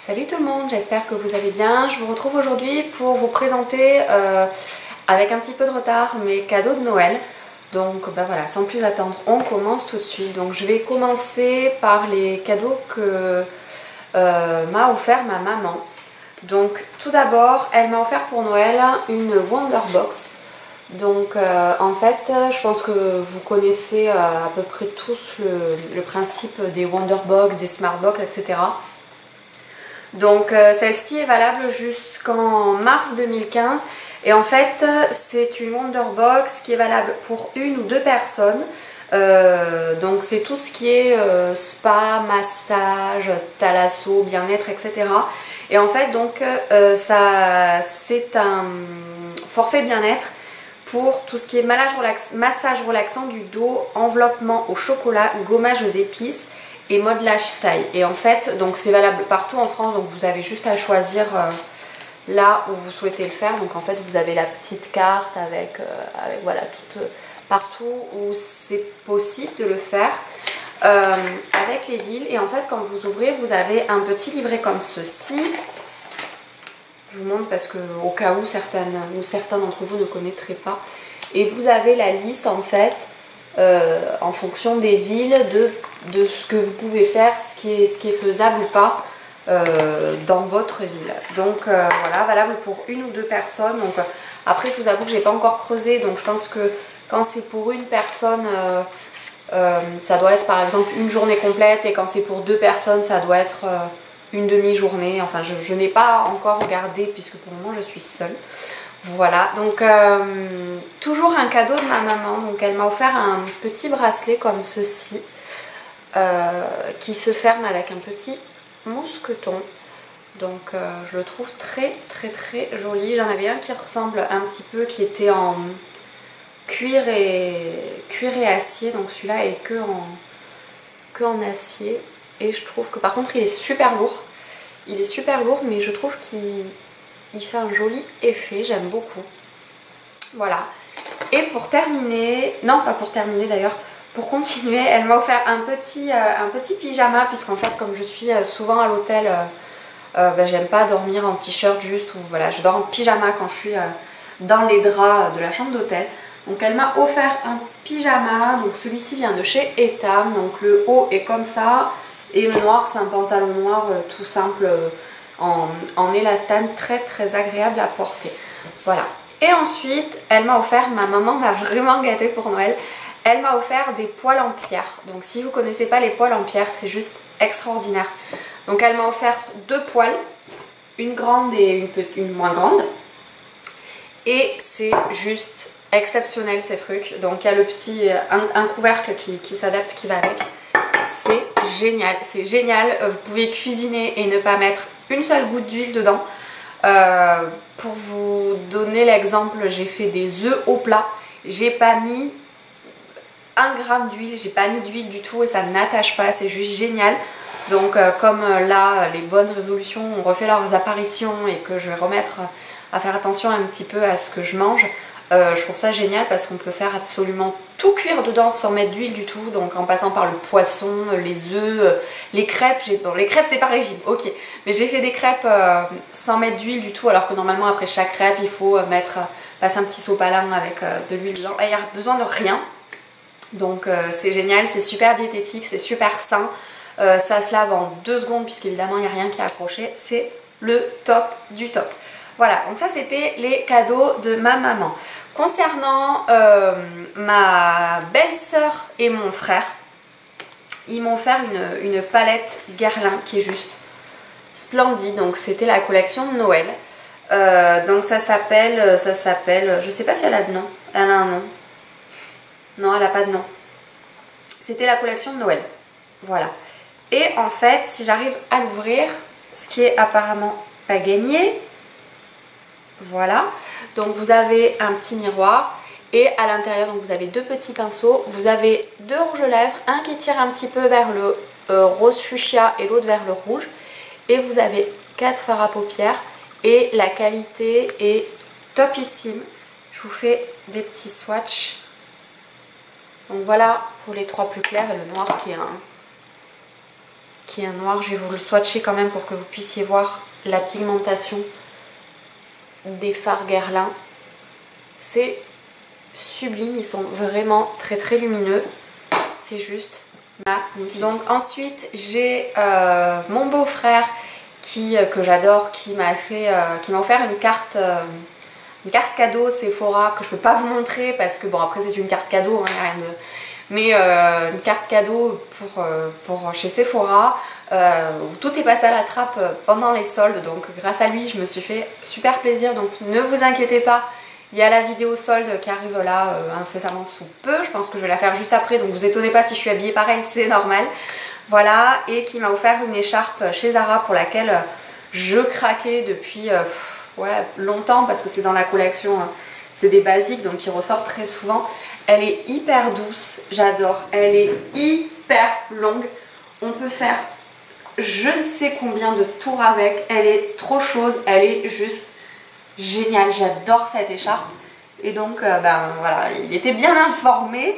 Salut tout le monde, j'espère que vous allez bien. Je vous retrouve aujourd'hui pour vous présenter avec un petit peu de retard mes cadeaux de Noël. Donc voilà, sans plus attendre, on commence tout de suite. Donc je vais commencer par les cadeaux que m'a offert ma maman. Donc tout d'abord, elle m'a offert pour Noël une Wonderbox. Donc en fait, je pense que vous connaissez à peu près tous le principe des Wonderbox, des Smartbox, etc. Donc celle-ci est valable jusqu'en mars 2015 et en fait c'est une Wonderbox qui est valable pour une ou deux personnes. Donc c'est tout ce qui est spa, massage, thalasso, bien-être, etc. Et en fait donc c'est un forfait bien-être pour tout ce qui est massage relaxant du dos, enveloppement au chocolat, gommage aux épices et modelage taille. Et en fait donc c'est valable partout en France, donc vous avez juste à choisir là où vous souhaitez le faire. Donc en fait vous avez la petite carte avec voilà partout où c'est possible de le faire avec les villes. Et en fait quand vous ouvrez, vous avez un petit livret comme ceci. Je vous montre parce que au cas où certains d'entre vous ne connaîtraient pas. Et vous avez la liste en fait en fonction des villes de ce que vous pouvez faire, ce qui est faisable ou pas dans votre ville. Donc voilà, valable pour une ou deux personnes. Donc après je vous avoue que j'ai pas encore creusé, donc je pense que quand c'est pour une personne ça doit être par exemple une journée complète, et quand c'est pour deux personnes ça doit être une demi-journée. Enfin je n'ai pas encore regardé puisque pour le moment je suis seule. Voilà, donc toujours un cadeau de ma maman. Donc elle m'a offert un petit bracelet comme ceci qui se ferme avec un petit mousqueton. Donc je le trouve très joli. J'en avais un qui ressemble un petit peu, qui était en cuir et acier. Donc celui-là est que en acier. Et je trouve que par contre il est super lourd. Il est super lourd, mais je trouve qu'il fait un joli effet, j'aime beaucoup. Voilà. Et pour terminer, non pas pour terminer d'ailleurs, pour continuer, elle m'a offert un petit pyjama, puisqu'en fait comme je suis souvent à l'hôtel, j'aime pas dormir en t-shirt juste, ou voilà, je dors en pyjama quand je suis dans les draps de la chambre d'hôtel. Donc elle m'a offert un pyjama, donc celui-ci vient de chez Etam, donc le haut est comme ça, et le noir c'est un pantalon noir tout simple en élastane, très agréable à porter. Voilà. Et ensuite elle m'a offert, ma maman m'a vraiment gâtée pour Noël, elle m'a offert des poêles en pierre. Donc si vous ne connaissez pas les poêles en pierre, c'est juste extraordinaire. Donc elle m'a offert deux poêles, une grande et une moins grande, et c'est juste exceptionnel ces trucs. Donc il y a le petit un couvercle qui s'adapte, qui va avec. C'est génial, c'est génial. Vous pouvez cuisiner et ne pas mettre une seule goutte d'huile dedans. Pour vous donner l'exemple, j'ai fait des œufs au plat, j'ai pas mis 1 gramme d'huile, j'ai pas mis d'huile du tout et ça n'attache pas, c'est juste génial. Donc comme là les bonnes résolutions ont refait leurs apparitions et que je vais remettre à faire attention un petit peu à ce que je mange, je trouve ça génial parce qu'on peut faire absolument tout cuire dedans sans mettre d'huile du tout. Donc en passant par le poisson, les œufs, les crêpes. Bon, les crêpes c'est pas régime, ok, mais j'ai fait des crêpes sans mettre d'huile du tout, alors que normalement après chaque crêpe il faut passer un petit sopalin avec de l'huile dedans. Il n'y a besoin de rien. Donc c'est génial, c'est super diététique, c'est super sain. Ça se lave en 2 secondes puisqu'évidemment il n'y a rien qui est accroché. C'est le top du top. Voilà, donc ça c'était les cadeaux de ma maman. Concernant ma belle-sœur et mon frère, ils m'ont offert une palette Guerlain qui est juste splendide. Donc c'était la collection de Noël. Donc ça s'appelle, je sais pas si elle a de nom. Elle a un nom. Non, elle n'a pas de nom. C'était la collection de Noël. Voilà. Et en fait, si j'arrive à l'ouvrir, ce qui est apparemment pas gagné, voilà. Donc vous avez un petit miroir et à l'intérieur, donc vous avez 2 petits pinceaux. Vous avez 2 rouges à lèvres, un qui tire un petit peu vers le rose fuchsia et l'autre vers le rouge. Et vous avez 4 fards à paupières et la qualité est topissime. Je vous fais des petits swatchs. Donc voilà pour les 3 plus clairs et le noir qui est qui est un noir. Je vais vous le swatcher quand même pour que vous puissiez voir la pigmentation des fards Guerlain. C'est sublime, ils sont vraiment très très lumineux. C'est juste magnifique. Donc ensuite j'ai mon beau-frère que j'adore, qui m'a offert une carte cadeau Sephora que je peux pas vous montrer parce que bon, après c'est une carte cadeau, hein, rien de... mais une carte cadeau pour chez Sephora où tout est passé à la trappe pendant les soldes. Donc grâce à lui je me suis fait super plaisir, donc ne vous inquiétez pas, il y a la vidéo solde qui arrive là incessamment sous peu. Je pense que je vais la faire juste après, donc vous étonnez pas si je suis habillée pareil, c'est normal. Voilà, et qui m'a offert une écharpe chez Zara pour laquelle je craquais depuis ouais, longtemps, parce que c'est dans la collection, c'est des basiques donc qui ressortent très souvent. Elle est hyper douce, j'adore, elle est hyper longue, on peut faire je ne sais combien de tours avec, elle est trop chaude, elle est juste géniale, j'adore cette écharpe. Et donc ben voilà, il était bien informé.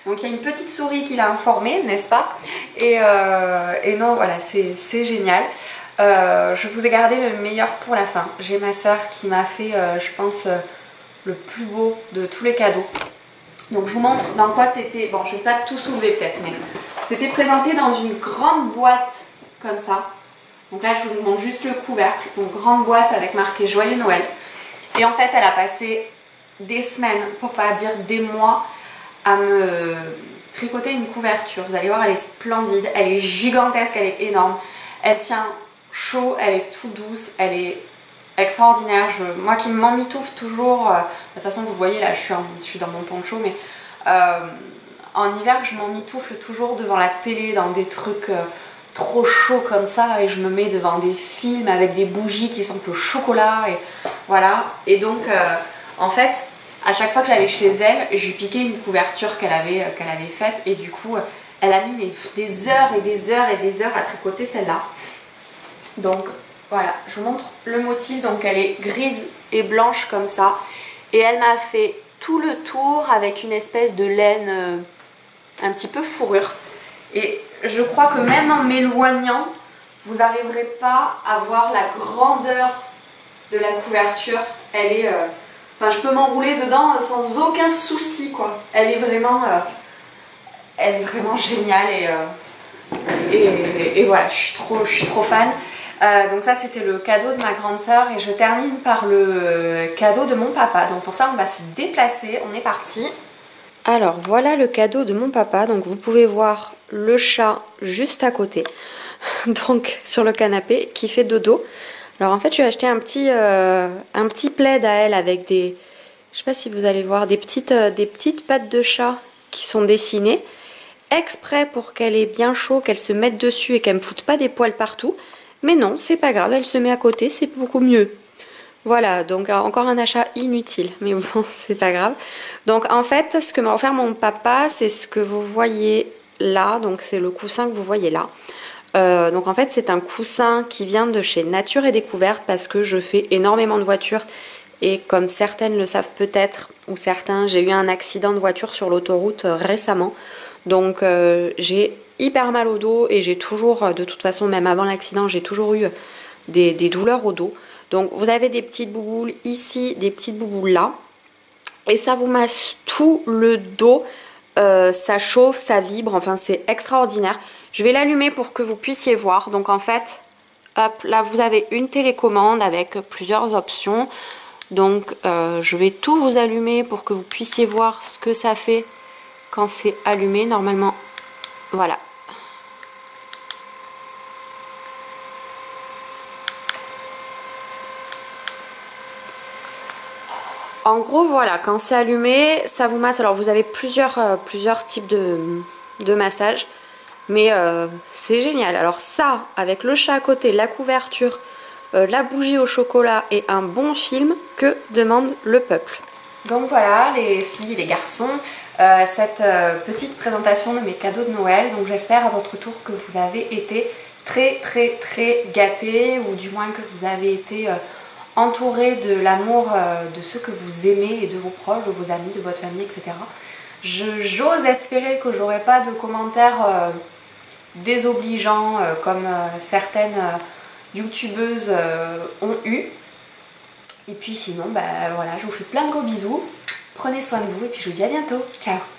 Donc il y a une petite souris qui l'a informé, n'est-ce pas? Et non, voilà, c'est génial. Je vous ai gardé le meilleur pour la fin. J'ai ma soeur qui m'a fait, je pense, le plus beau de tous les cadeaux. Donc je vous montre dans quoi c'était. Bon, je ne vais pas tout soulever peut-être, mais c'était présenté dans une grande boîte comme ça. Donc là, je vous montre juste le couvercle. Une grande boîte avec marqué Joyeux Noël. Et en fait, elle a passé des semaines, pour pas dire des mois, à me tricoter une couverture. Vous allez voir, elle est splendide, elle est gigantesque, elle est énorme, elle tient chaud, elle est toute douce, elle est extraordinaire. Moi qui m'emmitouffe toujours, de toute façon vous voyez là, je suis dans mon poncho, mais en hiver je m'emmitoufle toujours devant la télé dans des trucs trop chauds comme ça, et je me mets devant des films avec des bougies qui sentent le chocolat, et voilà. Et donc en fait, à chaque fois que j'allais chez elle, je lui piquais une couverture qu'elle avait faite, et du coup elle a mis des heures et des heures et des heures à tricoter celle-là. Donc voilà, je vous montre le motif. Donc elle est grise et blanche comme ça, et elle m'a fait tout le tour avec une espèce de laine un petit peu fourrure. Et je crois que même en m'éloignant, vous n'arriverez pas à voir la grandeur de la couverture. Elle est... Enfin, je peux m'enrouler dedans sans aucun souci, quoi. Elle est vraiment géniale, et voilà, je suis trop fan. Donc ça, c'était le cadeau de ma grande sœur, et je termine par le cadeau de mon papa. Donc pour ça, on va se déplacer, on est parti. Alors voilà le cadeau de mon papa. Donc vous pouvez voir le chat juste à côté, donc sur le canapé, qui fait dodo. Alors en fait, je lui ai acheté un petit plaid à elle avec des, je sais pas si vous allez voir, des petites pattes de chat qui sont dessinées, exprès pour qu'elle ait bien chaud, qu'elle se mette dessus et qu'elle me foute pas des poils partout. Mais non, c'est pas grave, elle se met à côté, c'est beaucoup mieux. Voilà, donc encore un achat inutile, mais bon, c'est pas grave. Donc en fait, ce que m'a offert mon papa, c'est ce que vous voyez là, donc c'est le coussin que vous voyez là. Donc en fait c'est un coussin qui vient de chez Nature et Découverte, parce que je fais énormément de voitures, et comme certaines le savent peut-être, ou certains, j'ai eu un accident de voiture sur l'autoroute récemment, donc j'ai hyper mal au dos, et j'ai toujours, de toute façon même avant l'accident, j'ai toujours eu des douleurs au dos. Donc vous avez des petites bouboules ici, des petites bouboules là, et ça vous masse tout le dos, ça chauffe, ça vibre, enfin c'est extraordinaire. Je vais l'allumer pour que vous puissiez voir. Donc en fait, hop, là vous avez une télécommande avec plusieurs options. Donc je vais tout vous allumer pour que vous puissiez voir ce que ça fait quand c'est allumé. Normalement, voilà. En gros, voilà, quand c'est allumé, ça vous masse. Alors vous avez plusieurs types de massages. Mais c'est génial. Alors ça, avec le chat à côté, la couverture, la bougie au chocolat et un bon film, que demande le peuple? Donc voilà les filles, les garçons, cette petite présentation de mes cadeaux de Noël. Donc j'espère à votre tour que vous avez été très gâtés, ou du moins que vous avez été entourés de l'amour de ceux que vous aimez, et de vos proches, de vos amis, de votre famille, etc. J'ose espérer que j'aurai pas de commentaires désobligeant comme certaines youtubeuses ont eu. Et puis sinon, voilà, je vous fais plein de gros bisous. Prenez soin de vous et puis je vous dis à bientôt. Ciao!